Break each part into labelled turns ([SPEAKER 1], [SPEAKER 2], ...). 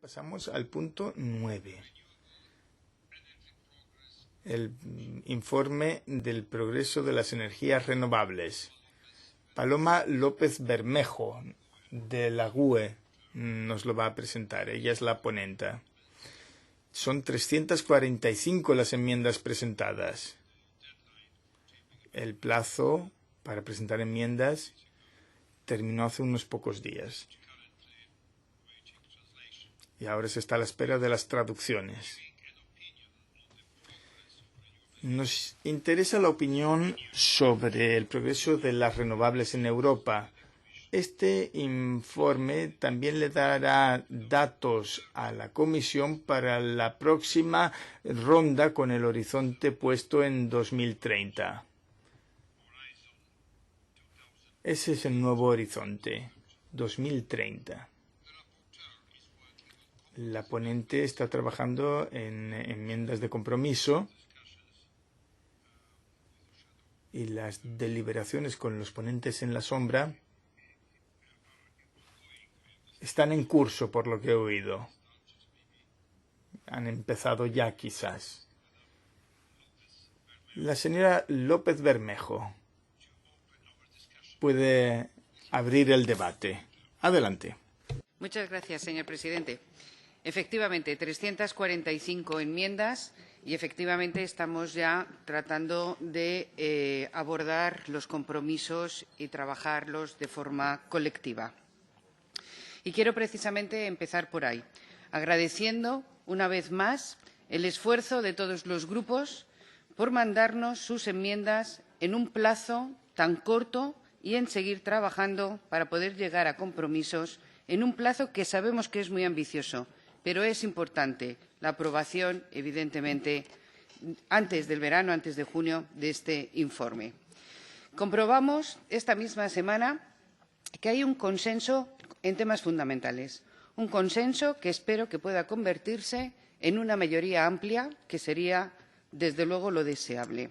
[SPEAKER 1] Pasamos al punto 9. El informe del progreso de las energías renovables. Paloma López Bermejo, de la GUE, nos lo va a presentar. Ella es la ponente. Son 345 las enmiendas presentadas. El plazo para presentar enmiendas terminó hace unos pocos días. Y ahora se está a la espera de las traducciones. Nos interesa la opinión sobre el progreso de las renovables en Europa. Este informe también le dará datos a la Comisión para la próxima ronda con el horizonte puesto en 2030. Ese es el nuevo horizonte, 2030. La ponente está trabajando en enmiendas de compromiso y las deliberaciones con los ponentes en la sombra están en curso, por lo que he oído. Han empezado ya, quizás. La señora López Bermejo puede abrir el debate. Adelante.
[SPEAKER 2] Muchas gracias, señor presidente. Efectivamente, 345 enmiendas y efectivamente estamos ya tratando de abordar los compromisos y trabajarlos de forma colectiva. Y quiero precisamente empezar por ahí, agradeciendo una vez más el esfuerzo de todos los grupos por mandarnos sus enmiendas en un plazo tan corto y en seguir trabajando para poder llegar a compromisos en un plazo que sabemos que es muy ambicioso, pero es importante la aprobación, evidentemente, antes del verano, antes de junio, de este informe. Comprobamos esta misma semana que hay un consenso en temas fundamentales, un consenso que espero que pueda convertirse en una mayoría amplia, que sería, desde luego, lo deseable.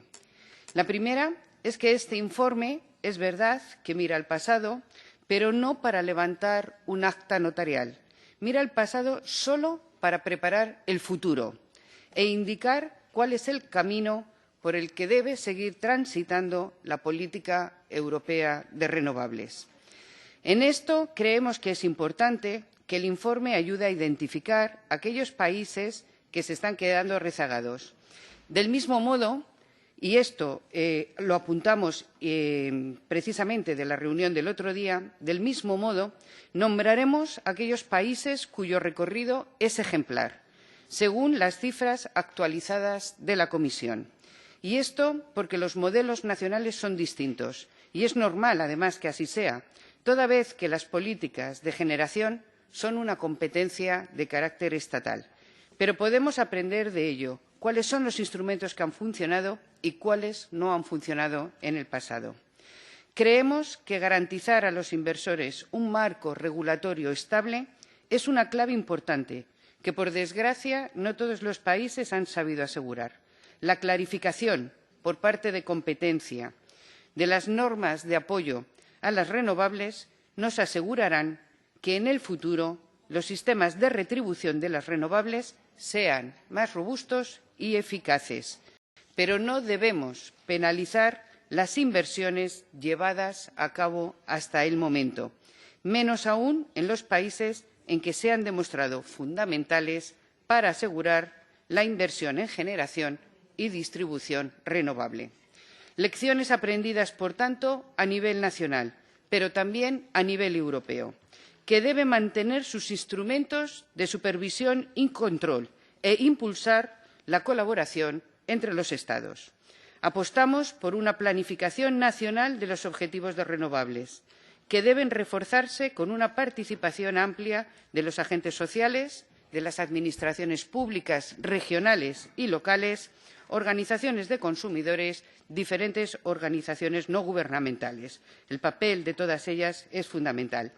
[SPEAKER 2] La primera es que este informe es verdad que mira al pasado, pero no para levantar un acta notarial. Mira al pasado solo para preparar el futuro e indicar cuál es el camino por el que debe seguir transitando la política europea de renovables. En esto creemos que es importante que el informe ayude a identificar aquellos países que se están quedando rezagados. Del mismo modo, y esto lo apuntamos precisamente de la reunión del otro día, del mismo modo, nombraremos aquellos países cuyo recorrido es ejemplar, según las cifras actualizadas de la Comisión. Y esto porque los modelos nacionales son distintos, y es normal, además, que así sea, toda vez que las políticas de generación son una competencia de carácter estatal. Pero podemos aprender de ello cuáles son los instrumentos que han funcionado y cuáles no han funcionado en el pasado. Creemos que garantizar a los inversores un marco regulatorio estable es una clave importante que, por desgracia, no todos los países han sabido asegurar. La clarificación por parte de competencia de las normas de apoyo a las renovables nos asegurarán que en el futuro los sistemas de retribución de las renovables sean más robustos y eficaces. Pero no debemos penalizar las inversiones llevadas a cabo hasta el momento, menos aún en los países en que se han demostrado fundamentales para asegurar la inversión en generación y distribución renovable. Lecciones aprendidas, por tanto, a nivel nacional, pero también a nivel europeo, que debe mantener sus instrumentos de supervisión y control e impulsar la colaboración entre los Estados. Apostamos por una planificación nacional de los objetivos de renovables, que deben reforzarse con una participación amplia de los agentes sociales, de las administraciones públicas regionales y locales, organizaciones de consumidores, diferentes organizaciones no gubernamentales. El papel de todas ellas es fundamental.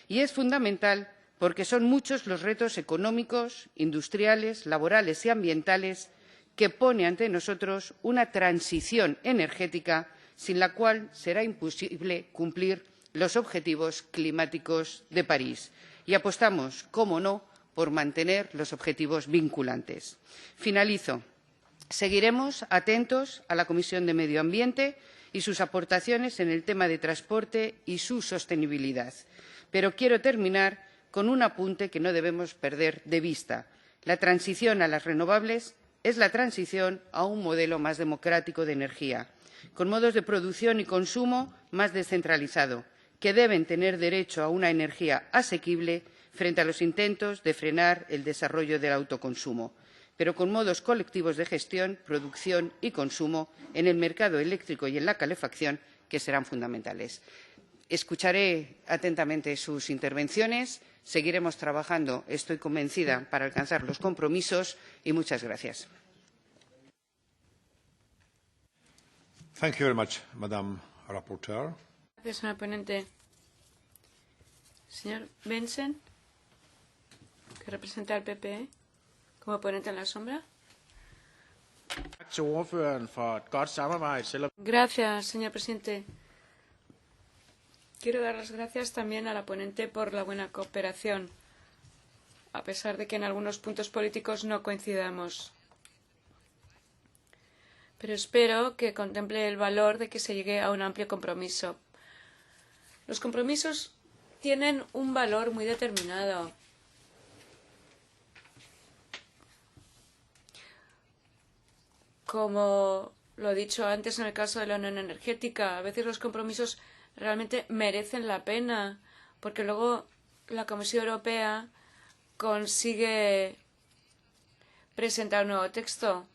[SPEAKER 2] Y es fundamental porque son muchos los retos económicos, industriales, laborales y ambientales que pone ante nosotros una transición energética sin la cual será imposible cumplir los objetivos climáticos de París. Y apostamos, cómo no, por mantener los objetivos vinculantes. Finalizo. Seguiremos atentos a la Comisión de Medio Ambiente y sus aportaciones en el tema de transporte y su sostenibilidad. Pero quiero terminar con un apunte que no debemos perder de vista. La transición a las renovables es la transición a un modelo más democrático de energía, con modos de producción y consumo más descentralizado, que deben tener derecho a una energía asequible frente a los intentos de frenar el desarrollo del autoconsumo, pero con modos colectivos de gestión, producción y consumo en el mercado eléctrico y en la calefacción que serán fundamentales. Escucharé atentamente sus intervenciones, seguiremos trabajando, estoy convencida, para alcanzar los compromisos y muchas gracias.
[SPEAKER 3] Thank you very much, Madam Rapporteur.
[SPEAKER 4] Gracias, señora ponente. Señor Benson, que representa al PPE como ponente en la sombra. Gracias, señor presidente. Quiero dar las gracias también a la ponente por la buena cooperación, a pesar de que en algunos puntos políticos no coincidamos. Pero espero que contemple el valor de que se llegue a un amplio compromiso. Los compromisos tienen un valor muy determinado. Como lo he dicho antes en el caso de la Unión Energética, a veces los compromisos realmente merecen la pena, porque luego la Comisión Europea consigue presentar un nuevo texto.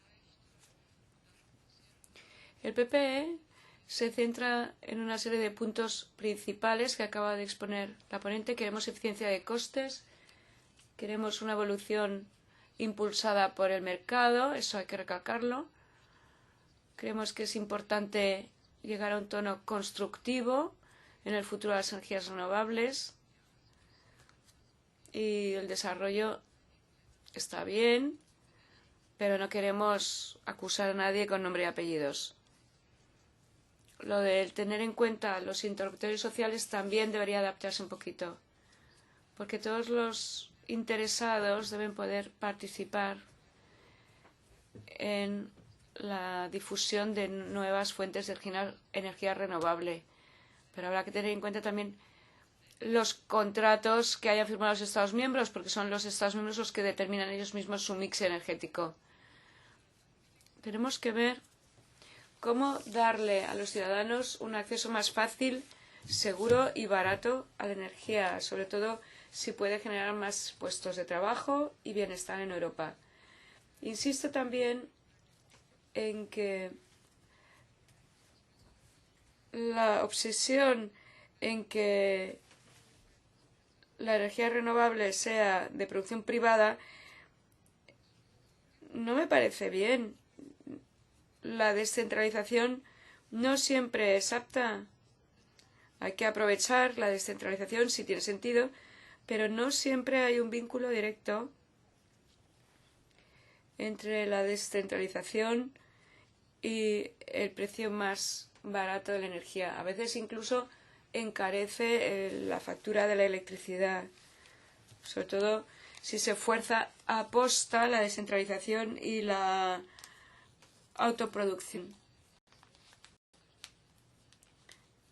[SPEAKER 4] El PPE se centra en una serie de puntos principales que acaba de exponer la ponente. Queremos eficiencia de costes, queremos una evolución impulsada por el mercado, eso hay que recalcarlo. Creemos que es importante llegar a un tono constructivo en el futuro de las energías renovables y el desarrollo está bien, pero no queremos acusar a nadie con nombre y apellidos. Lo de tener en cuenta los interlocutores sociales también debería adaptarse un poquito, porque todos los interesados deben poder participar en la difusión de nuevas fuentes de energía renovable. Pero habrá que tener en cuenta también los contratos que hayan firmado los Estados miembros, porque son los Estados miembros los que determinan ellos mismos su mix energético. Tenemos que ver cómo darle a los ciudadanos un acceso más fácil, seguro y barato a la energía, sobre todo si puede generar más puestos de trabajo y bienestar en Europa. Insisto también en que la obsesión en que la energía renovable sea de producción privada no me parece bien. La descentralización no siempre es apta. Hay que aprovechar la descentralización si tiene sentido, pero no siempre hay un vínculo directo entre la descentralización y el precio más barato de la energía. A veces incluso encarece la factura de la electricidad, sobre todo si se fuerza a posta la descentralización y la autoproducción.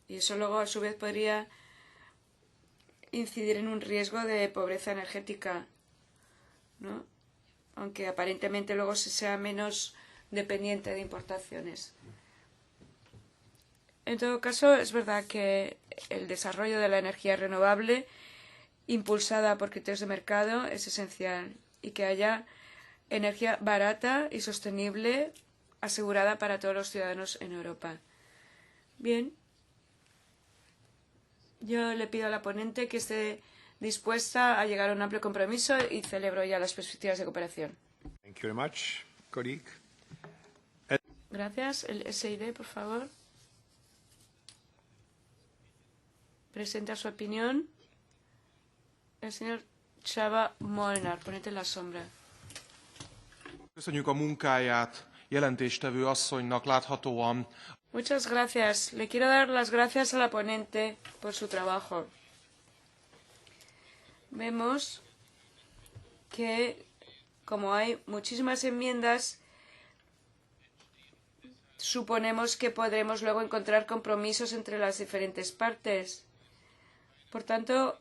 [SPEAKER 4] Y eso luego a su vez podría incidir en un riesgo de pobreza energética, ¿no? Aunque aparentemente luego se sea menos dependiente de importaciones. En todo caso, es verdad que el desarrollo de la energía renovable, impulsada por criterios de mercado, es esencial, y que haya energía barata y sostenible asegurada para todos los ciudadanos en Europa. Bien, yo le pido a la ponente que esté dispuesta a llegar a un amplio compromiso y celebro ya las perspectivas de cooperación.
[SPEAKER 3] Thank you very much, colleague.
[SPEAKER 4] Gracias. El SID, por favor. Presenta su opinión el señor Csaba Molnár, ponente en la sombra.
[SPEAKER 5] Köszönjük a munkáját, jelentéstevő asszonynak láthatóan.
[SPEAKER 4] Muchas gracias. Le quiero dar las gracias a la ponente por su trabajo. Vemos que, como hay muchísimas enmiendas, suponemos que podremos luego encontrar compromisos entre las diferentes partes. Por tanto,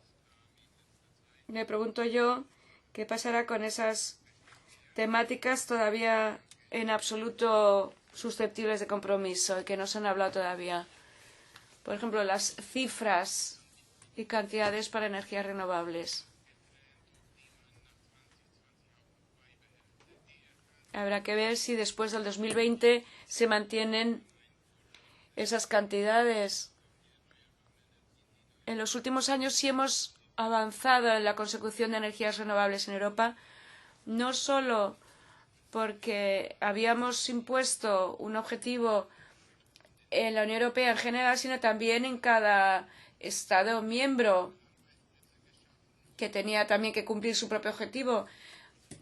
[SPEAKER 4] me pregunto yo qué pasará con esas temáticas todavía en absoluto susceptibles de compromiso y que no se han hablado todavía. Por ejemplo, las cifras y cantidades para energías renovables. Habrá que ver si después del 2020 se mantienen esas cantidades. En los últimos años sí hemos avanzado en la consecución de energías renovables en Europa, no solo porque habíamos impuesto un objetivo en la Unión Europea en general, sino también en cada Estado miembro que tenía también que cumplir su propio objetivo,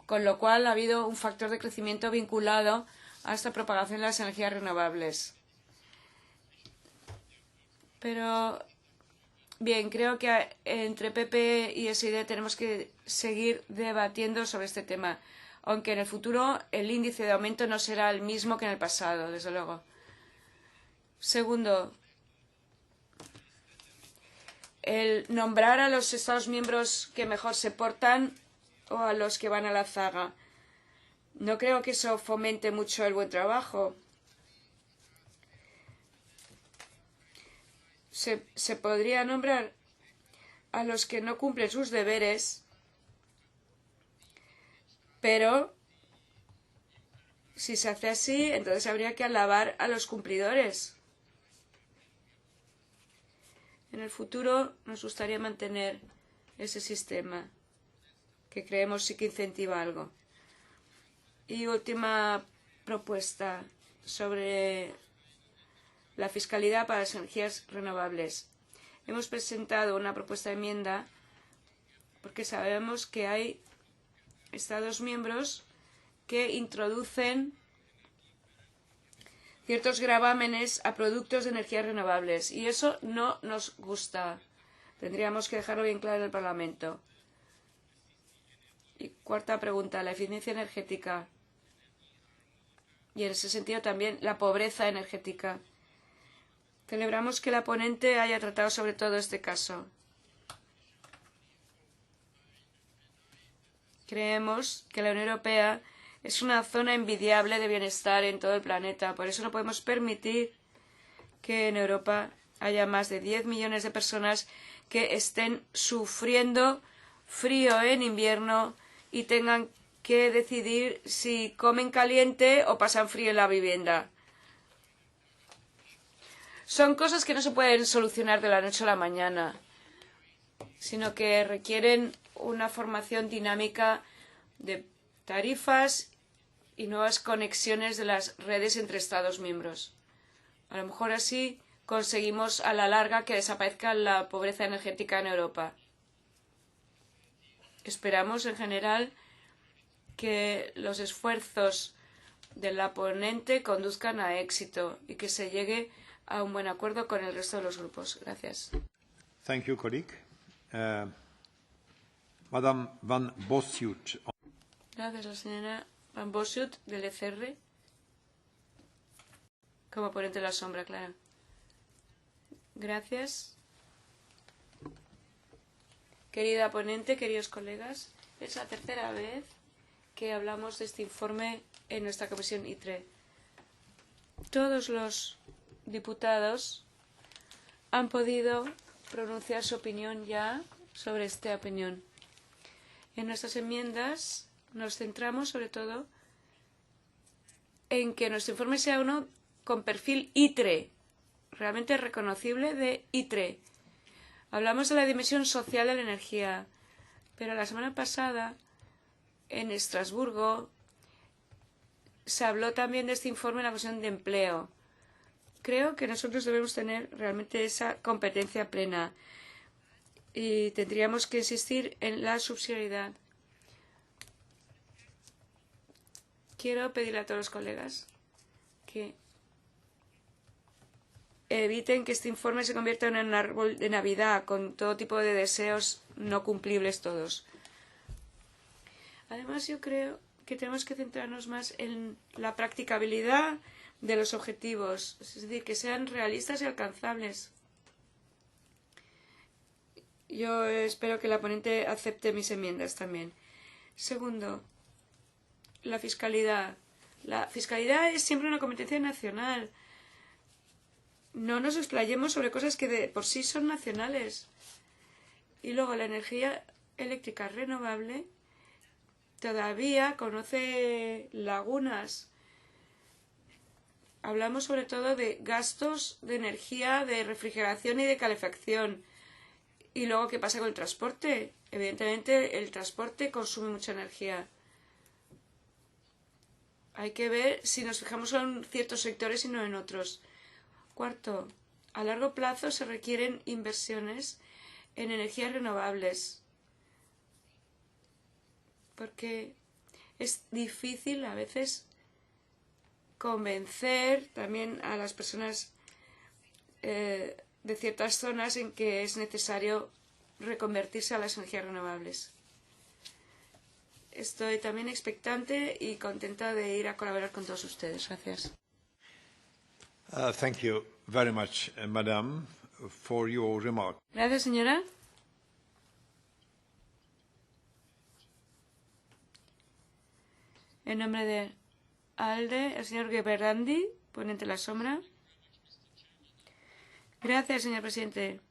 [SPEAKER 4] con lo cual ha habido un factor de crecimiento vinculado a esta propagación de las energías renovables. Pero, bien, creo que entre PP y S&D tenemos que seguir debatiendo sobre este tema, aunque en el futuro el índice de aumento no será el mismo que en el pasado, desde luego. Segundo, el nombrar a los Estados miembros que mejor se portan o a los que van a la zaga. No creo que eso fomente mucho el buen trabajo. Se podría nombrar a los que no cumplen sus deberes, pero si se hace así, entonces habría que alabar a los cumplidores. En el futuro nos gustaría mantener ese sistema, que creemos sí que incentiva algo. Y última propuesta sobre la fiscalidad para las energías renovables. Hemos presentado una propuesta de enmienda porque sabemos que hay Estados miembros que introducen ciertos gravámenes a productos de energías renovables y eso no nos gusta. Tendríamos que dejarlo bien claro en el Parlamento. Y cuarta pregunta, la eficiencia energética. Y en ese sentido también la pobreza energética. Celebramos que la ponente haya tratado sobre todo este caso. Creemos que la Unión Europea es una zona envidiable de bienestar en todo el planeta. Por eso no podemos permitir que en Europa haya más de 10 millones de personas que estén sufriendo frío en invierno y tengan que decidir si comen caliente o pasan frío en la vivienda. Son cosas que no se pueden solucionar de la noche a la mañana, sino que requieren una formación dinámica de tarifas y nuevas conexiones de las redes entre Estados miembros. A lo mejor así conseguimos a la larga que desaparezca la pobreza energética en Europa. Esperamos en general que los esfuerzos de la ponente conduzcan a éxito y que se llegue a un buen acuerdo con el resto de los grupos. Gracias.
[SPEAKER 3] Thank you, colleague. Madame Van Bossut.
[SPEAKER 4] Gracias, la señora Van Bossut, del ECR. Como ponente de la sombra, claro. Gracias. Querida ponente, queridos colegas, es la tercera vez que hablamos de este informe en nuestra comisión ITRE. Todos los diputados han podido pronunciar su opinión ya sobre esta opinión. En nuestras enmiendas nos centramos sobre todo en que nuestro informe sea uno con perfil ITRE, realmente reconocible de ITRE. Hablamos de la dimensión social de la energía, pero la semana pasada en Estrasburgo se habló también de este informe en la Comisión de Empleo. Creo que nosotros debemos tener realmente esa competencia plena y tendríamos que insistir en la subsidiariedad. Quiero pedirle a todos los colegas que eviten que este informe se convierta en un árbol de Navidad con todo tipo de deseos no cumplibles todos. además yo creo que tenemos que centrarnos más en la practicabilidad de los objetivos, es decir, que sean realistas y alcanzables. Yo espero que la ponente acepte mis enmiendas también. Segundo, la fiscalidad. La fiscalidad es siempre una competencia nacional. No nos explayemos sobre cosas que de por sí son nacionales. Y luego la energía eléctrica renovable todavía conoce lagunas. Hablamos sobre todo de gastos de energía, de refrigeración y de calefacción. Y luego, ¿qué pasa con el transporte? Evidentemente, el transporte consume mucha energía. Hay que ver si nos fijamos en ciertos sectores y no en otros. Cuarto, a largo plazo se requieren inversiones en energías renovables. Porque es difícil a veces convencer también a las personas de ciertas zonas en que es necesario reconvertirse a las energías renovables. Estoy también expectante y contenta de ir a colaborar con todos ustedes. Gracias.
[SPEAKER 3] Thank you very much, Madam, for your remark.
[SPEAKER 4] Gracias, señora. En nombre de ALDE, el señor Geberandi, ponente de la sombra. Gracias, señor presidente.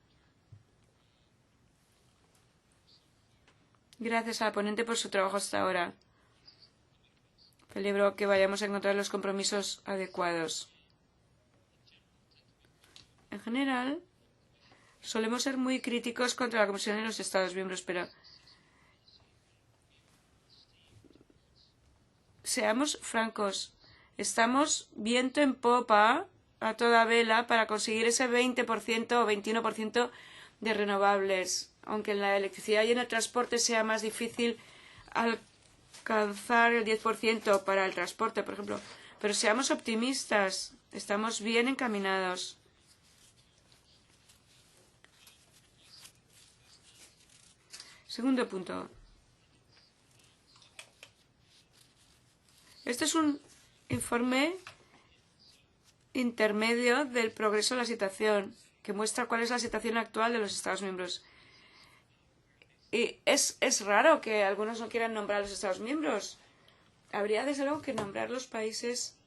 [SPEAKER 4] Gracias a la ponente por su trabajo hasta ahora. Celebro que vayamos a encontrar los compromisos adecuados. En general, solemos ser muy críticos contra la Comisión y los Estados miembros, pero seamos francos, estamos viento en popa a toda vela para conseguir ese 20% o 21% de renovables. Aunque en la electricidad y en el transporte sea más difícil alcanzar el 10% para el transporte, por ejemplo. Pero seamos optimistas, estamos bien encaminados. Segundo punto. Este es un informe intermedio del progreso de la situación, que muestra cuál es la situación actual de los Estados miembros. Y es raro que algunos no quieran nombrar a los Estados miembros. Habría, desde luego, que nombrar los países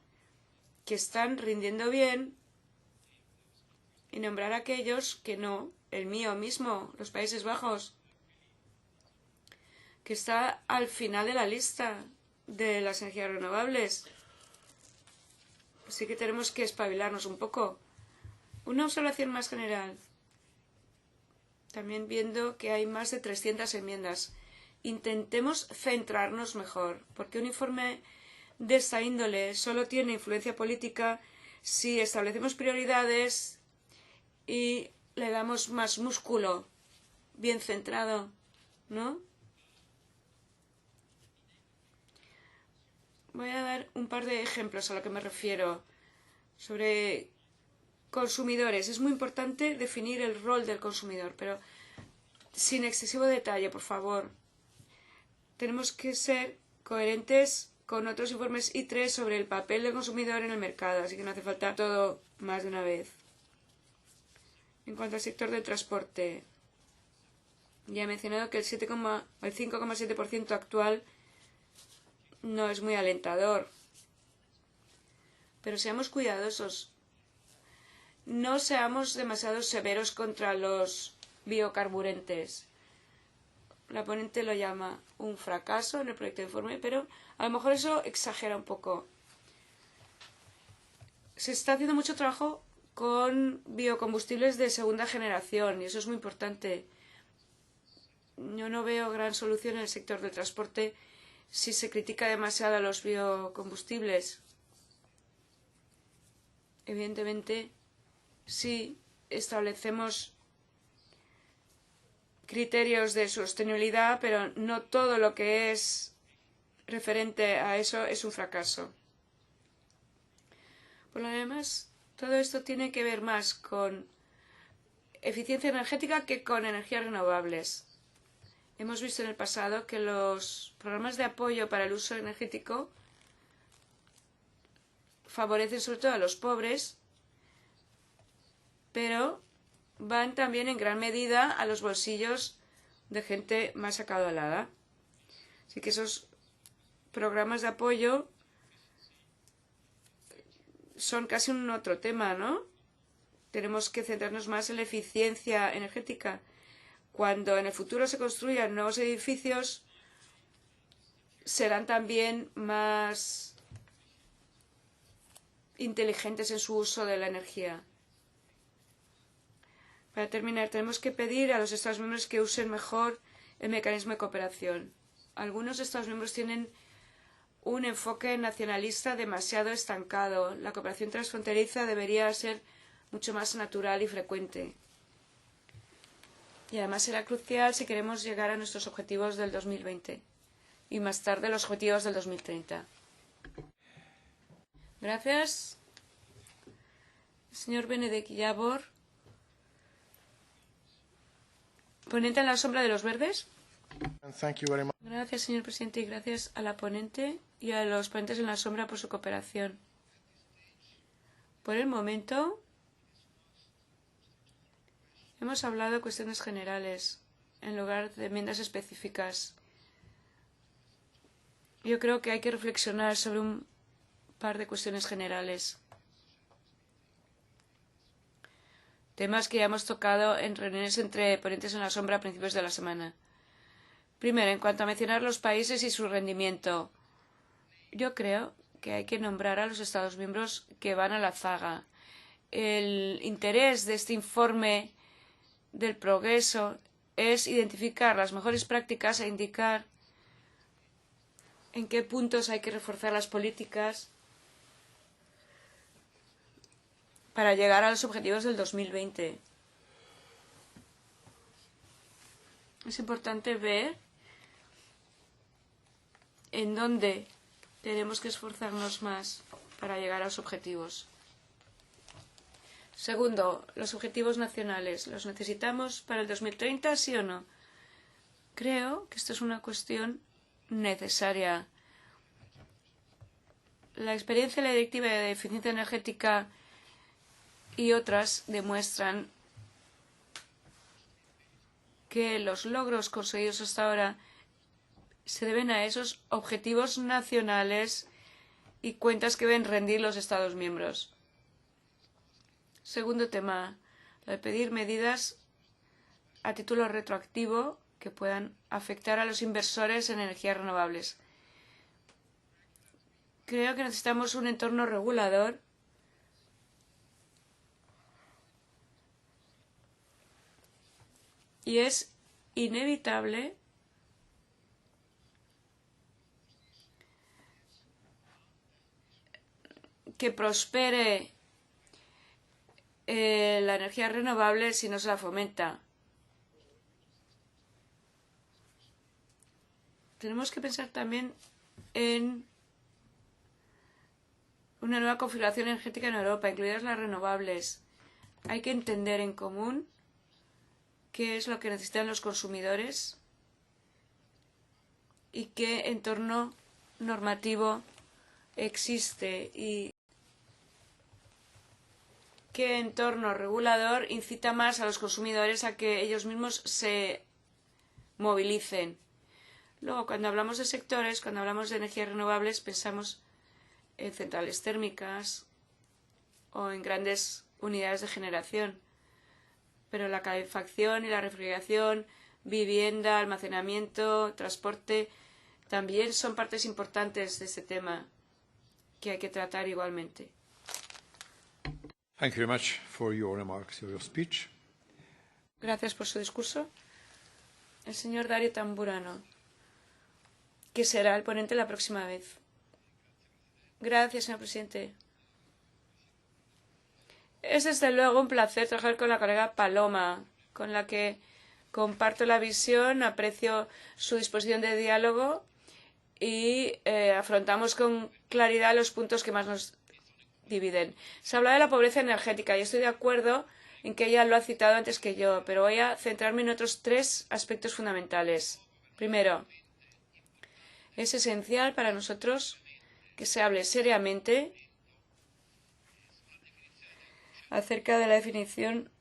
[SPEAKER 4] que están rindiendo bien y nombrar a aquellos que no. El mío mismo, los Países Bajos, que está al final de la lista de las energías renovables. Así que tenemos que espabilarnos un poco. Una observación más general. También viendo que hay más de 300 enmiendas. Intentemos centrarnos mejor, porque un informe de esta índole solo tiene influencia política si establecemos prioridades y le damos más músculo, bien centrado, ¿no? Voy a dar un par de ejemplos a lo que me refiero sobre consumidores. Es muy importante definir el rol del consumidor, pero sin excesivo detalle, por favor. Tenemos que ser coherentes con otros informes I3 sobre el papel del consumidor en el mercado, así que no hace falta todo más de una vez. En cuanto al sector del transporte, ya he mencionado que el 5,7% actual no es muy alentador. Pero seamos cuidadosos. No seamos demasiado severos contra los biocarburantes. La ponente lo llama un fracaso en el proyecto de informe, pero a lo mejor eso exagera un poco. Se está haciendo mucho trabajo con biocombustibles de segunda generación y eso es muy importante. Yo no veo gran solución en el sector del transporte si se critica demasiado a los biocombustibles. Evidentemente, sí establecemos criterios de sostenibilidad, pero no todo lo que es referente a eso es un fracaso. Por lo demás, todo esto tiene que ver más con eficiencia energética que con energías renovables. hemos visto en el pasado que los programas de apoyo para el uso energético favorecen sobre todo a los pobres, pero van también en gran medida a los bolsillos de gente más acaudalada. Así que esos programas de apoyo son casi un otro tema, ¿no? Tenemos que centrarnos más en la eficiencia energética. Cuando en el futuro se construyan nuevos edificios, serán también más inteligentes en su uso de la energía. Para terminar, tenemos que pedir a los Estados miembros que usen mejor el mecanismo de cooperación. Algunos Estados miembros tienen un enfoque nacionalista demasiado estancado. La cooperación transfronteriza debería ser mucho más natural y frecuente. Y además será crucial si queremos llegar a nuestros objetivos del 2020 y más tarde los objetivos del 2030. Gracias. Señor Benedek Yavor, ponente en la sombra de los verdes. Gracias, señor presidente, y gracias a la ponente y a los ponentes en la sombra por su cooperación. Por el momento, hemos hablado de cuestiones generales en lugar de enmiendas específicas. Yo creo que hay que reflexionar sobre un par de cuestiones generales. Temas que ya hemos tocado en reuniones entre ponentes en la sombra a principios de la semana. Primero, en cuanto a mencionar los países y su rendimiento, yo creo que hay que nombrar a los Estados miembros que van a la zaga. El interés de este informe del progreso es identificar las mejores prácticas e indicar en qué puntos hay que reforzar las políticas para llegar a los objetivos del 2020. Es importante ver en dónde tenemos que esforzarnos más para llegar a los objetivos. Segundo, los objetivos nacionales. ¿Los necesitamos para el 2030, sí o no? Creo que esto es una cuestión necesaria. La experiencia de la Directiva de Eficiencia Energética y otras demuestran que los logros conseguidos hasta ahora se deben a esos objetivos nacionales y cuentas que deben rendir los Estados miembros. Segundo tema, el pedir medidas a título retroactivo que puedan afectar a los inversores en energías renovables. Creo que necesitamos un entorno regulador y es inevitable que prospere la energía renovable si no se la fomenta. Tenemos que pensar también en una nueva configuración energética en Europa, incluidas las renovables. Hay que entender en común qué es lo que necesitan los consumidores y qué entorno normativo existe y qué entorno regulador incita más a los consumidores a que ellos mismos se movilicen. Luego, cuando hablamos de sectores, cuando hablamos de energías renovables, pensamos en centrales térmicas o en grandes unidades de generación. Pero la calefacción y la refrigeración, vivienda, almacenamiento, transporte, también son partes importantes de este tema que hay que tratar igualmente.
[SPEAKER 3] Thank you very much for your remarks, your speech.
[SPEAKER 4] Gracias por su discurso. El señor Dario Tamburano, que será el ponente la próxima vez. Gracias, señor presidente. Es desde luego un placer trabajar con la colega Paloma, con la que comparto la visión, aprecio su disposición de diálogo y afrontamos con claridad los puntos que más nos dividen. Se habla de la pobreza energética y estoy de acuerdo en que ella lo ha citado antes que yo, pero voy a centrarme en otros tres aspectos fundamentales. Primero, es esencial para nosotros que se hable seriamente acerca de la definición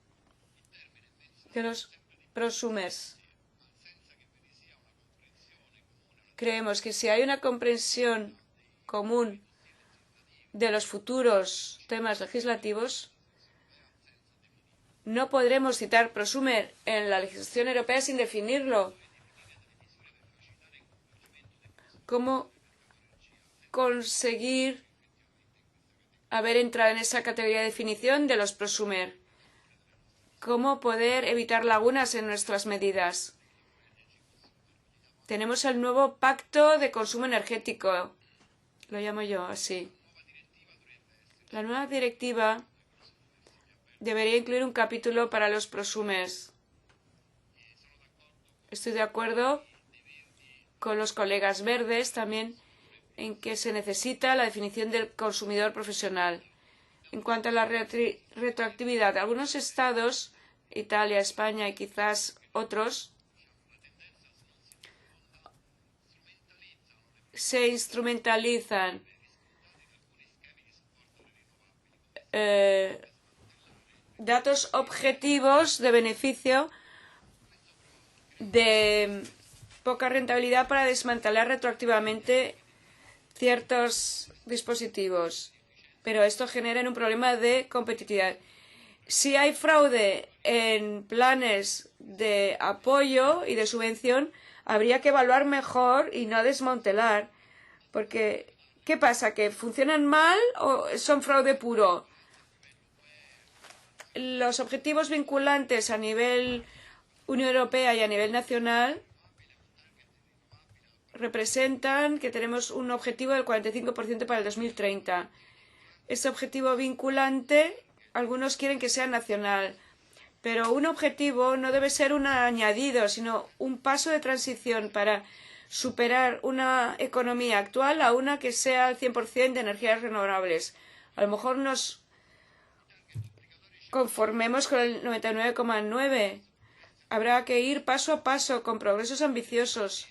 [SPEAKER 4] de los prosumers. Creemos que si hay una comprensión común de los futuros temas legislativos, no podremos citar prosumer en la legislación europea sin definirlo. ¿Cómo conseguir haber entrado en esa categoría de definición de los prosumer? ¿Cómo poder evitar lagunas en nuestras medidas? Tenemos el nuevo Pacto de Consumo Energético, lo llamo yo así. La nueva directiva debería incluir un capítulo para los prosumers. Estoy de acuerdo con los colegas verdes también en que se necesita la definición del consumidor profesional. En cuanto a la retroactividad, algunos estados, Italia, España y quizás otros, se instrumentalizan datos objetivos de beneficio de poca rentabilidad para desmantelar retroactivamente ciertos dispositivos. Pero esto genera un problema de competitividad. Si hay fraude en planes de apoyo y de subvención, habría que evaluar mejor y no desmantelar. Porque, ¿qué pasa? ¿Que funcionan mal o son fraude puro? Los objetivos vinculantes a nivel Unión Europea y a nivel nacional representan que tenemos un objetivo del 45% para el 2030. Este objetivo vinculante, algunos quieren que sea nacional, pero un objetivo no debe ser un añadido, sino un paso de transición para superar una economía actual a una que sea al 100% de energías renovables. A lo mejor nos conformemos con el 99,9. Habrá que ir paso a paso con progresos ambiciosos,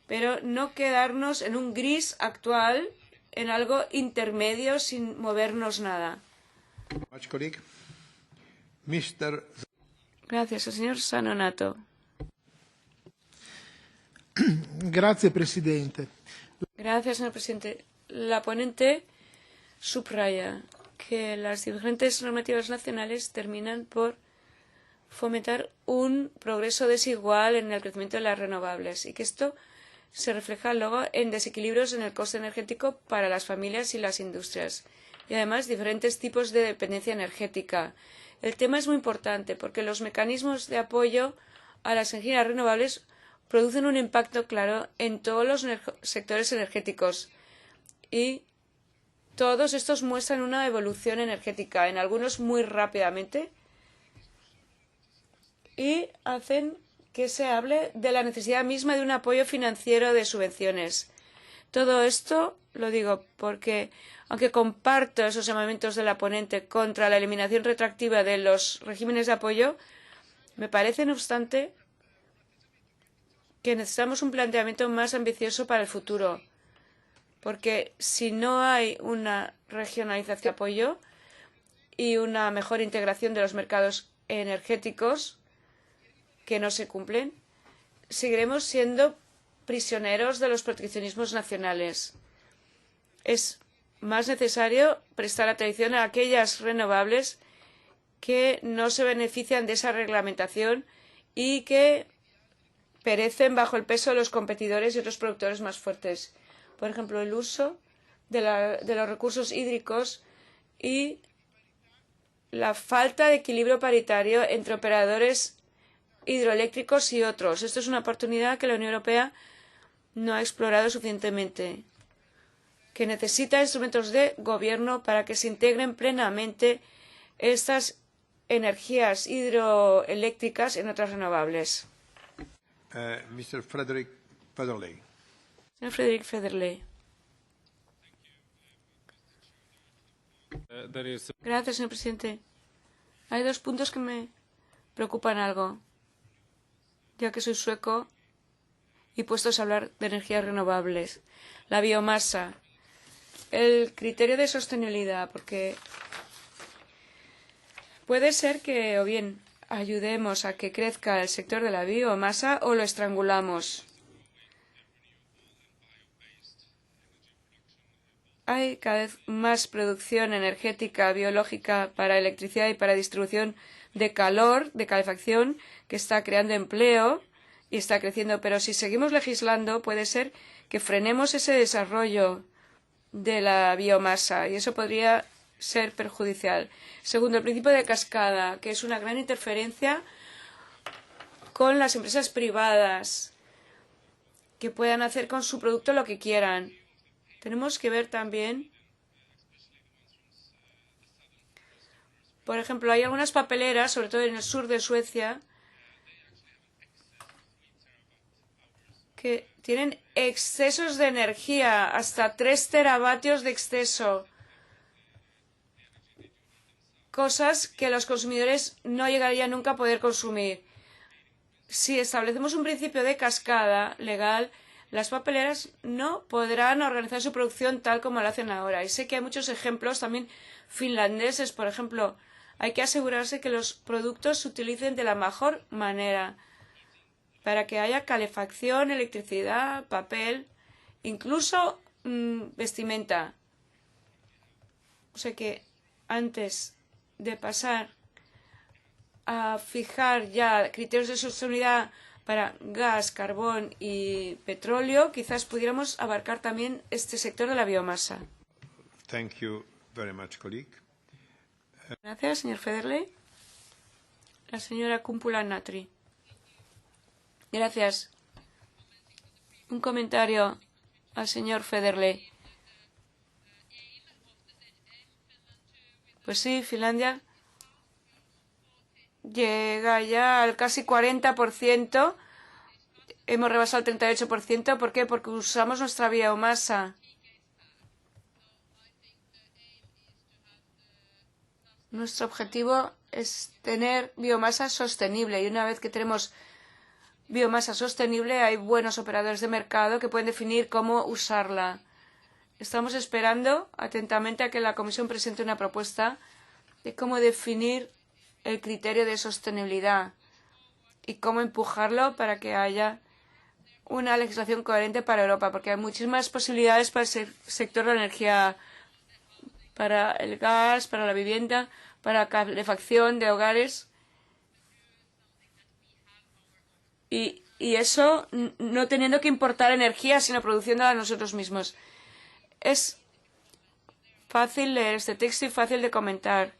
[SPEAKER 4] pero no quedarnos en un gris actual, en algo intermedio sin movernos nada. Gracias, el señor Sanonato.
[SPEAKER 6] Grazie, Presidente.
[SPEAKER 4] Gracias, señor presidente. La ponente subraya que las diferentes normativas nacionales terminan por fomentar un progreso desigual en el crecimiento de las renovables y que esto se refleja luego en desequilibrios en el coste energético para las familias y las industrias y además diferentes tipos de dependencia energética. El tema es muy importante porque los mecanismos de apoyo a las energías renovables producen un impacto claro en todos los sectores energéticos y todos estos muestran una evolución energética, en algunos muy rápidamente, y hacen que se hable de la necesidad misma de un apoyo financiero de subvenciones. Todo esto lo digo porque, aunque comparto esos llamamientos de la ponente contra la eliminación retroactiva de los regímenes de apoyo, me parece, no obstante, que necesitamos un planteamiento más ambicioso para el futuro. Porque si no hay una regionalización de apoyo y una mejor integración de los mercados energéticos que no se cumplen, seguiremos siendo prisioneros de los proteccionismos nacionales. Es más necesario prestar atención a aquellas renovables que no se benefician de esa reglamentación y que perecen bajo el peso de los competidores y otros productores más fuertes. Por ejemplo, el uso de los recursos hídricos y la falta de equilibrio paritario entre operadores hidroeléctricos y otros. Esto es una oportunidad que la Unión Europea no ha explorado suficientemente, que necesita instrumentos de gobierno para que se integren plenamente estas energías hidroeléctricas en otras renovables.
[SPEAKER 3] Mr. Frederick Federley.
[SPEAKER 4] Señor Frederick Federley. Gracias, señor presidente. Hay dos puntos que me preocupan algo. Ya que soy sueco y puestos a hablar de energías renovables. La biomasa, el criterio de sostenibilidad, porque puede ser que o bien ayudemos a que crezca el sector de la biomasa o lo estrangulamos. Hay cada vez más producción energética biológica para electricidad y para distribución de calor, de calefacción, que está creando empleo y está creciendo. Pero si seguimos legislando, puede ser que frenemos ese desarrollo de la biomasa y eso podría ser perjudicial. Segundo, el principio de cascada, que es una gran interferencia con las empresas privadas que puedan hacer con su producto lo que quieran. Tenemos que ver también, por ejemplo, hay algunas papeleras, sobre todo en el sur de Suecia, que tienen excesos de energía, hasta 3 teravatios de exceso. Cosas que los consumidores no llegarían nunca a poder consumir. Si establecemos un principio de cascada legal, las papeleras no podrán organizar su producción tal como lo hacen ahora. Y sé que hay muchos ejemplos también finlandeses, por ejemplo. Hay que asegurarse que los productos se utilicen de la mejor manera para que haya calefacción, electricidad, papel, incluso vestimenta. O sea que antes de pasar a fijar ya criterios de sostenibilidad para gas, carbón y petróleo, quizás pudiéramos abarcar también este sector de la biomasa.
[SPEAKER 3] Thank you very much, colleague.
[SPEAKER 4] Gracias, señor Federley. La señora Kumpula-Natri. Gracias. Un comentario al señor Federley. Pues sí, Finlandia llega ya al casi 40%. Hemos rebasado el 38%. ¿Por qué? Porque usamos nuestra biomasa. Nuestro objetivo es tener biomasa sostenible. Y una vez que tenemos biomasa sostenible, hay buenos operadores de mercado que pueden definir cómo usarla. Estamos esperando atentamente a que la Comisión presente una propuesta de cómo definir el criterio de sostenibilidad y cómo empujarlo para que haya una legislación coherente para Europa, porque hay muchísimas posibilidades para el sector de la energía, para el gas, para la vivienda, para la calefacción de hogares. Y eso no teniendo que importar energía, sino produciéndola nosotros mismos. Es fácil leer este texto y fácil de comentar.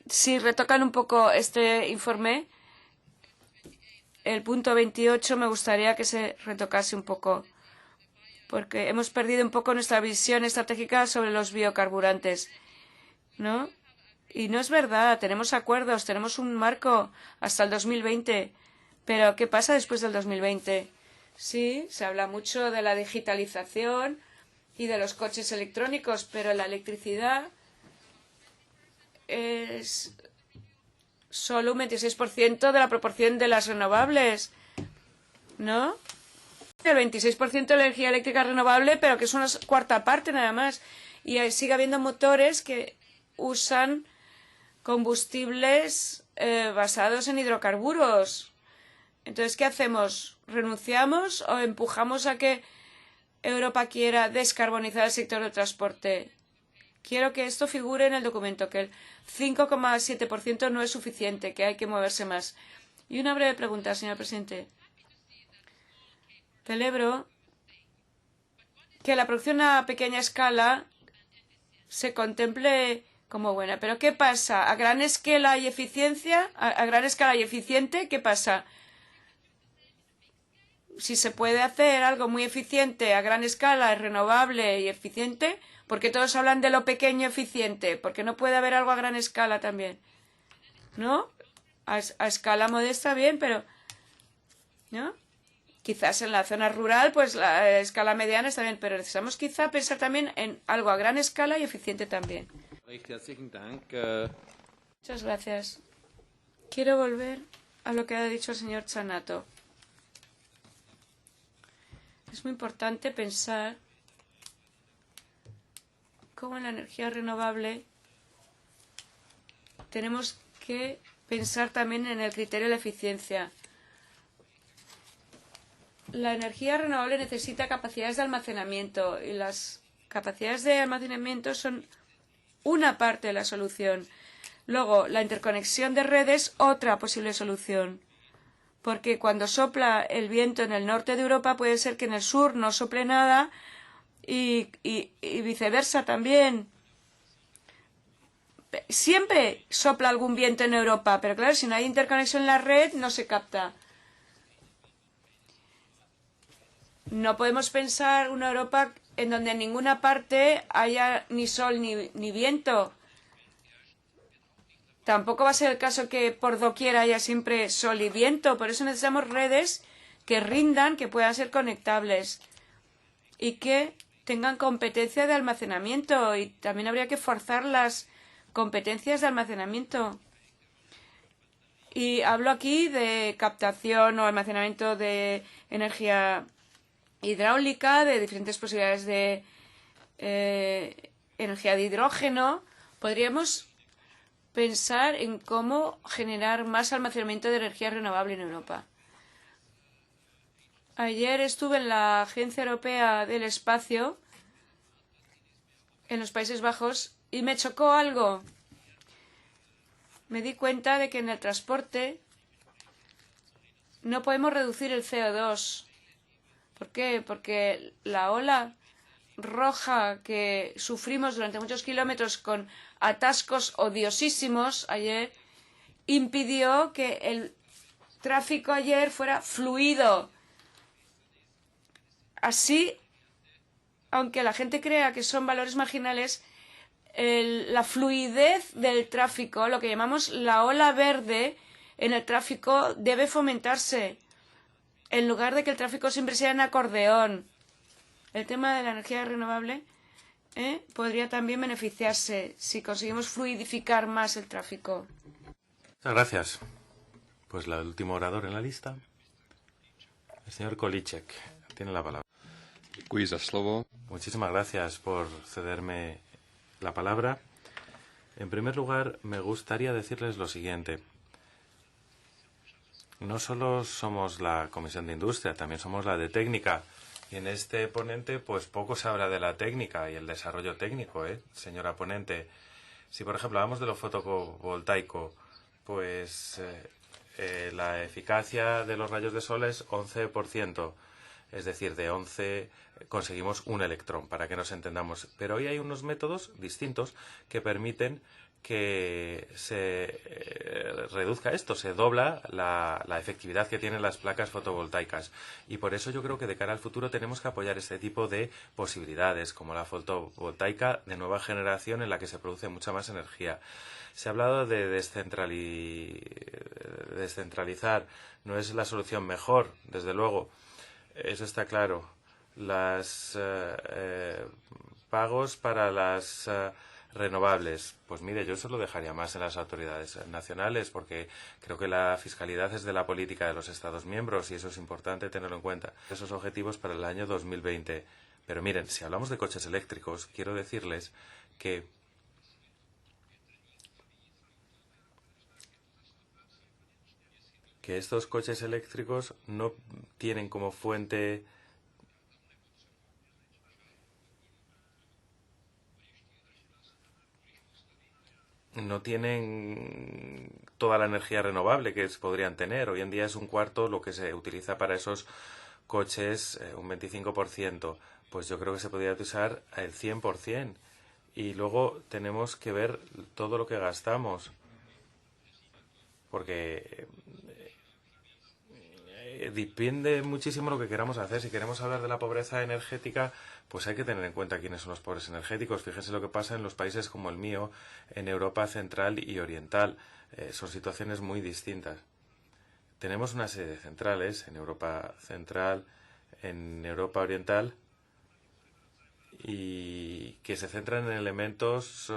[SPEAKER 4] Si retocan un poco este informe, el punto 28 me gustaría que se retocase un poco, porque hemos perdido un poco nuestra visión estratégica sobre los biocarburantes, ¿no? Y no es verdad, tenemos acuerdos, tenemos un marco hasta el 2020, pero ¿qué pasa después del 2020? Sí, se habla mucho de la digitalización y de los coches electrónicos, pero la electricidad es solo un 26% de la proporción de las renovables, ¿no? El 26% de la energía eléctrica renovable, pero que es una cuarta parte nada más. Y sigue habiendo motores que usan combustibles basados en hidrocarburos. Entonces, ¿qué hacemos? ¿Renunciamos o empujamos a que Europa quiera descarbonizar el sector del transporte? Quiero que esto figure en el documento, que el 5,7% no es suficiente, que hay que moverse más. Y una breve pregunta, señor presidente. Celebro que la producción a pequeña escala se contemple como buena. Pero ¿qué pasa? ¿A gran escala y eficiencia? ¿A gran escala y eficiente? ¿Qué pasa? Si se puede hacer algo muy eficiente a gran escala, renovable y eficiente, ¿por qué todos hablan de lo pequeño eficiente? ¿Por qué no puede haber algo a gran escala también? ¿No? A escala modesta bien, pero ¿no? Quizás en la zona rural, pues la escala mediana está bien, pero necesitamos quizá pensar también en algo a gran escala y eficiente también. Muchas gracias. Quiero volver a lo que ha dicho el señor Chanato. Es muy importante pensar cómo en la energía renovable tenemos que pensar también en el criterio de la eficiencia. La energía renovable necesita capacidades de almacenamiento y las capacidades de almacenamiento son una parte de la solución. Luego, la interconexión de redes, otra posible solución. Porque cuando sopla el viento en el norte de Europa puede ser que en el sur no sople nada y viceversa también. Siempre sopla algún viento en Europa, pero claro, si no hay interconexión en la red no se capta. No podemos pensar una Europa en donde en ninguna parte haya ni sol ni viento. Tampoco va a ser el caso que por doquier haya siempre sol y viento. Por eso necesitamos redes que rindan, que puedan ser conectables y que tengan competencia de almacenamiento. Y también habría que forzar las competencias de almacenamiento. Y hablo aquí de captación o almacenamiento de energía hidráulica, de diferentes posibilidades de energía de hidrógeno. Podríamos pensar en cómo generar más almacenamiento de energía renovable en Europa. Ayer estuve en la Agencia Europea del Espacio, en los Países Bajos, y me chocó algo. Me di cuenta de que en el transporte no podemos reducir el CO2. ¿Por qué? Porque la ola roja que sufrimos durante muchos kilómetros con atascos odiosísimos ayer impidió que el tráfico ayer fuera fluido. Así, aunque la gente crea que son valores marginales, la fluidez del tráfico, lo que llamamos la ola verde en el tráfico, debe fomentarse en lugar de que el tráfico siempre sea en acordeón. El tema de la energía renovable podría también beneficiarse si conseguimos fluidificar más el tráfico.
[SPEAKER 7] Muchas gracias. Pues el último orador en la lista, el señor Kolicek. Tiene la palabra. Muchísimas gracias por cederme la palabra. En primer lugar, me gustaría decirles lo siguiente. No solo somos la Comisión de Industria, también somos la de Técnica. Y en este ponente, pues poco se habla de la técnica y el desarrollo técnico, señora ponente. Si, por ejemplo, hablamos de lo fotovoltaico, pues la eficacia de los rayos de sol es 11%. Es decir, de 11 conseguimos un electrón, para que nos entendamos. Pero hoy hay unos métodos distintos que permiten que se reduzca esto, se dobla la efectividad que tienen las placas fotovoltaicas. Y por eso yo creo que de cara al futuro tenemos que apoyar este tipo de posibilidades, como la fotovoltaica de nueva generación en la que se produce mucha más energía. Se ha hablado de descentralizar. No es la solución mejor, desde luego. Eso está claro. Los pagos para las renovables. Pues mire, yo eso lo dejaría más en las autoridades nacionales porque creo que la fiscalidad es de la política de los Estados miembros y eso es importante tenerlo en cuenta. Esos objetivos para el año 2020. Pero miren, si hablamos de coches eléctricos, quiero decirles que estos coches eléctricos no tienen como fuente no tienen toda la energía renovable que podrían tener. Hoy en día es un cuarto lo que se utiliza para esos coches, un 25%. Pues yo creo que se podría usar el 100%. Y luego tenemos que ver todo lo que gastamos. Porque depende muchísimo lo que queramos hacer. Si queremos hablar de la pobreza energética, pues hay que tener en cuenta quiénes son los pobres energéticos. Fíjense lo que pasa en los países como el mío, en Europa central y oriental. Son situaciones muy distintas. Tenemos una serie de centrales en Europa central, en Europa oriental, y que se centran en elementos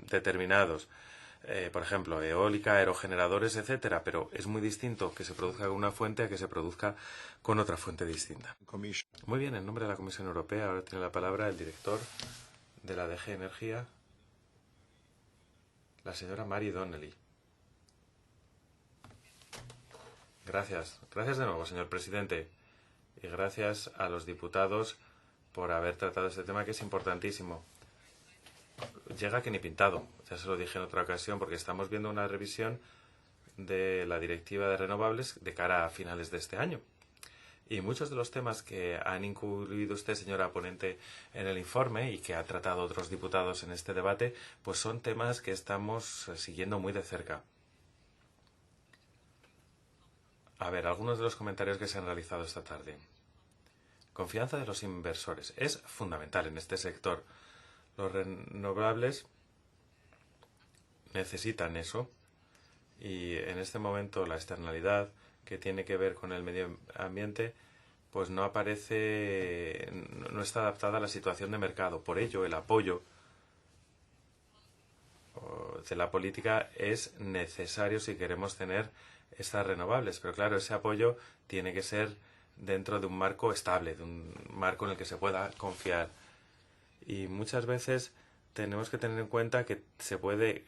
[SPEAKER 7] determinados. por ejemplo, eólica, aerogeneradores, etcétera, pero es muy distinto que se produzca con una fuente a que se produzca con otra fuente distinta. Muy bien, en nombre de la Comisión Europea, ahora tiene la palabra el director de la DG Energía, la señora Mary Donnelly. Gracias. Gracias de nuevo, señor presidente. Y gracias a los diputados por haber tratado este tema, que es importantísimo. Llega que ni pintado, ya se lo dije en otra ocasión, porque estamos viendo una revisión de la Directiva de Renovables de cara a finales de este año. Y muchos de los temas que han incluido usted, señora ponente, en el informe y que ha tratado otros diputados en este debate, pues son temas que estamos siguiendo muy de cerca. A ver, algunos de los comentarios que se han realizado esta tarde. Confianza de los inversores. Es fundamental en este sector. Los renovables necesitan eso y en este momento la externalidad que tiene que ver con el medio ambiente pues no aparece, no está adaptada a la situación de mercado. Por ello, el apoyo de la política es necesario si queremos tener estas renovables. Pero claro, ese apoyo tiene que ser dentro de un marco estable, de un marco en el que se pueda confiar. Y muchas veces tenemos que tener en cuenta que se puede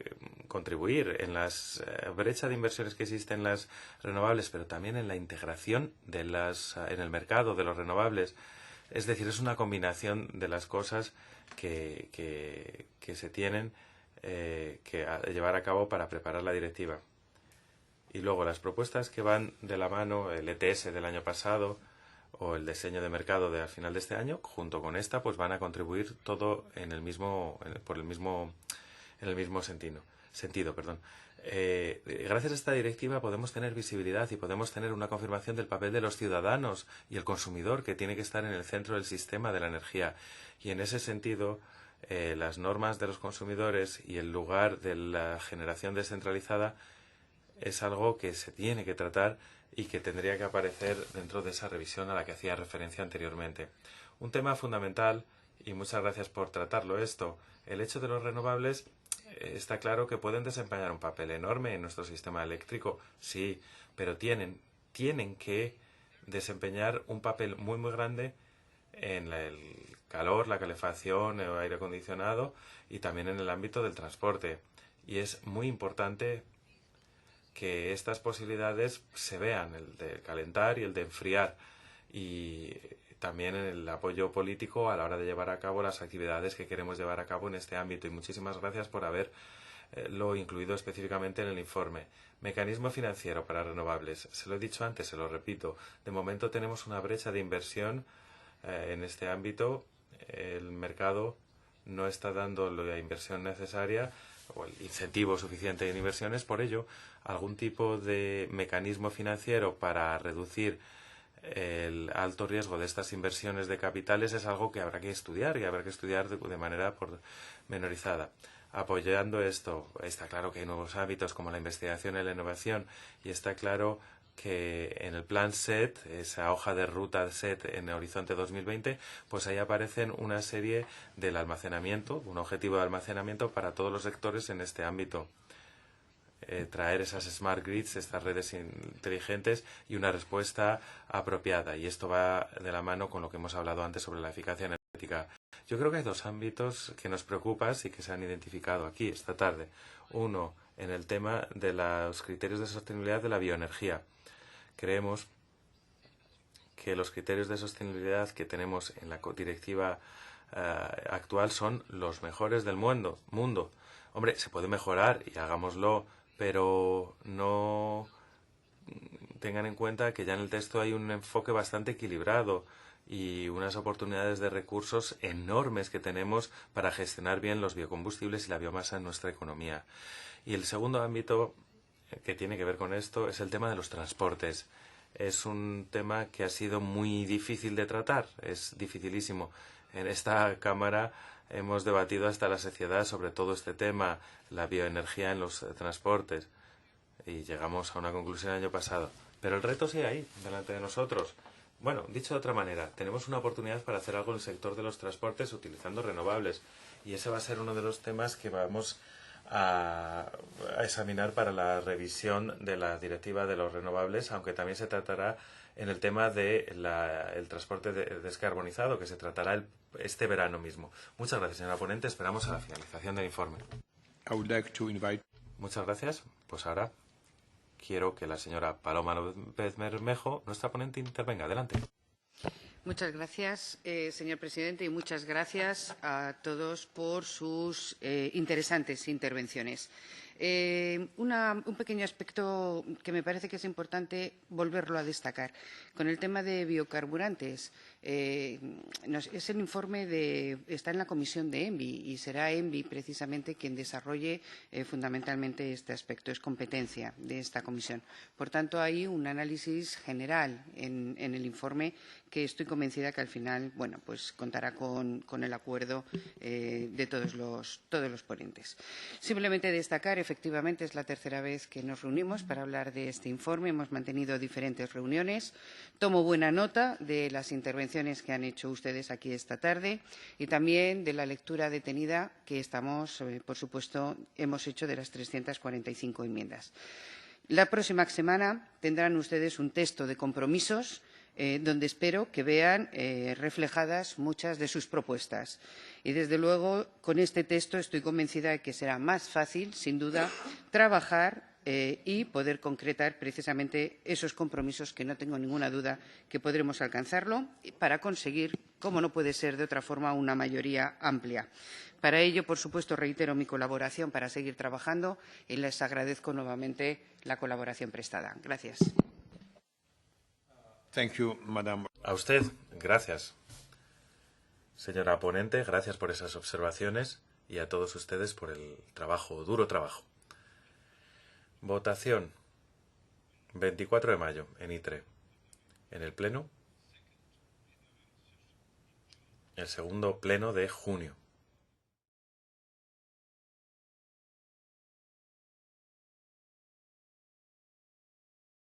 [SPEAKER 7] contribuir en las brecha de inversiones que existen en las renovables, pero también en la integración de en el mercado de los renovables. Es decir, es una combinación de las cosas que se tienen que llevar a cabo para preparar la directiva. Y luego las propuestas que van de la mano, el ETS del año pasado o el diseño de mercado de al final de este año, junto con esta, pues van a contribuir todo en el mismo sentido. Gracias a esta directiva podemos tener visibilidad y podemos tener una confirmación del papel de los ciudadanos y el consumidor, que tiene que estar en el centro del sistema de la energía. Y en ese sentido, las normas de los consumidores y el lugar de la generación descentralizada es algo que se tiene que tratar y que tendría que aparecer dentro de esa revisión a la que hacía referencia anteriormente. Un tema fundamental, y muchas gracias por tratarlo esto, el hecho de los renovables, está claro que pueden desempeñar un papel enorme en nuestro sistema eléctrico, sí, pero tienen que desempeñar un papel muy, muy grande en el calor, la calefacción, el aire acondicionado y también en el ámbito del transporte. Y es muy importante que estas posibilidades se vean, el de calentar y el de enfriar, y también en el apoyo político a la hora de llevar a cabo las actividades que queremos llevar a cabo en este ámbito. Y muchísimas gracias por haberlo incluido específicamente en el informe. Mecanismo financiero para renovables. Se lo he dicho antes, se lo repito. De momento tenemos una brecha de inversión en este ámbito. El mercado no está dando la inversión necesaria o el incentivo suficiente en inversiones. Por ello, algún tipo de mecanismo financiero para reducir el alto riesgo de estas inversiones de capitales es algo que habrá que estudiar y habrá que estudiar de manera pormenorizada. Apoyando esto, está claro que hay nuevos hábitos como la investigación y la innovación, y está claro que en el plan SET, esa hoja de ruta SET en Horizonte 2020, pues ahí aparecen una serie del almacenamiento, un objetivo de almacenamiento para todos los sectores en este ámbito. Traer esas smart grids, estas redes inteligentes y una respuesta apropiada. Y esto va de la mano con lo que hemos hablado antes sobre la eficacia energética. Yo creo que hay dos ámbitos que nos preocupan y que se han identificado aquí esta tarde. Uno, en el tema de los criterios de sostenibilidad de la bioenergía. Creemos que los criterios de sostenibilidad que tenemos en la directiva actual son los mejores del mundo. Hombre, se puede mejorar y hagámoslo, pero no tengan en cuenta que ya en el texto hay un enfoque bastante equilibrado y unas oportunidades de recursos enormes que tenemos para gestionar bien los biocombustibles y la biomasa en nuestra economía. Y el segundo ámbito que tiene que ver con esto es el tema de los transportes. Es un tema que ha sido muy difícil de tratar, es dificilísimo. En esta Cámara hemos debatido hasta la saciedad sobre todo este tema, la bioenergía en los transportes, y llegamos a una conclusión el año pasado. Pero el reto sigue ahí, delante de nosotros. Bueno, dicho de otra manera, tenemos una oportunidad para hacer algo en el sector de los transportes utilizando renovables, y ese va a ser uno de los temas que vamos a examinar para la revisión de la directiva de los renovables, aunque también se tratará en el tema del transporte descarbonizado, que se tratará este verano mismo. Muchas gracias, señora ponente. Esperamos a la finalización del informe.
[SPEAKER 3] I would like to invite...
[SPEAKER 7] Muchas gracias. Pues ahora quiero que la señora Paloma López Bermejo, nuestra ponente, intervenga. Adelante.
[SPEAKER 2] Muchas gracias, señor presidente, y muchas gracias a todos por sus interesantes intervenciones. Un pequeño aspecto que me parece que es importante volverlo a destacar. Con el tema de biocarburantes, es el informe está en la comisión de ENVI y será ENVI precisamente quien desarrolle fundamentalmente este aspecto. Es competencia de esta comisión. Por tanto, hay un análisis general en el informe que estoy convencida que al final, bueno, pues contará con el acuerdo de todos los ponentes. Simplemente destacar, efectivamente, es la tercera vez que nos reunimos para hablar de este informe. Hemos mantenido diferentes reuniones. Tomo buena nota de las intervenciones que han hecho ustedes aquí esta tarde y también de la lectura detenida que por supuesto, hemos hecho de las 345 enmiendas. La próxima semana tendrán ustedes un texto de compromisos donde espero que vean reflejadas muchas de sus propuestas. Y, desde luego, con este texto estoy convencida de que será más fácil, sin duda, trabajar y poder concretar precisamente esos compromisos que no tengo ninguna duda que podremos alcanzarlo para conseguir, como no puede ser de otra forma, una mayoría amplia. Para ello, por supuesto, reitero mi colaboración para seguir trabajando y les agradezco nuevamente la colaboración prestada. Gracias.
[SPEAKER 3] Thank you, Madam.
[SPEAKER 7] A usted, gracias. Señora ponente, gracias por esas observaciones y a todos ustedes por el trabajo, duro trabajo. Votación 24 de mayo en ITRE. En el Pleno, el segundo Pleno de junio.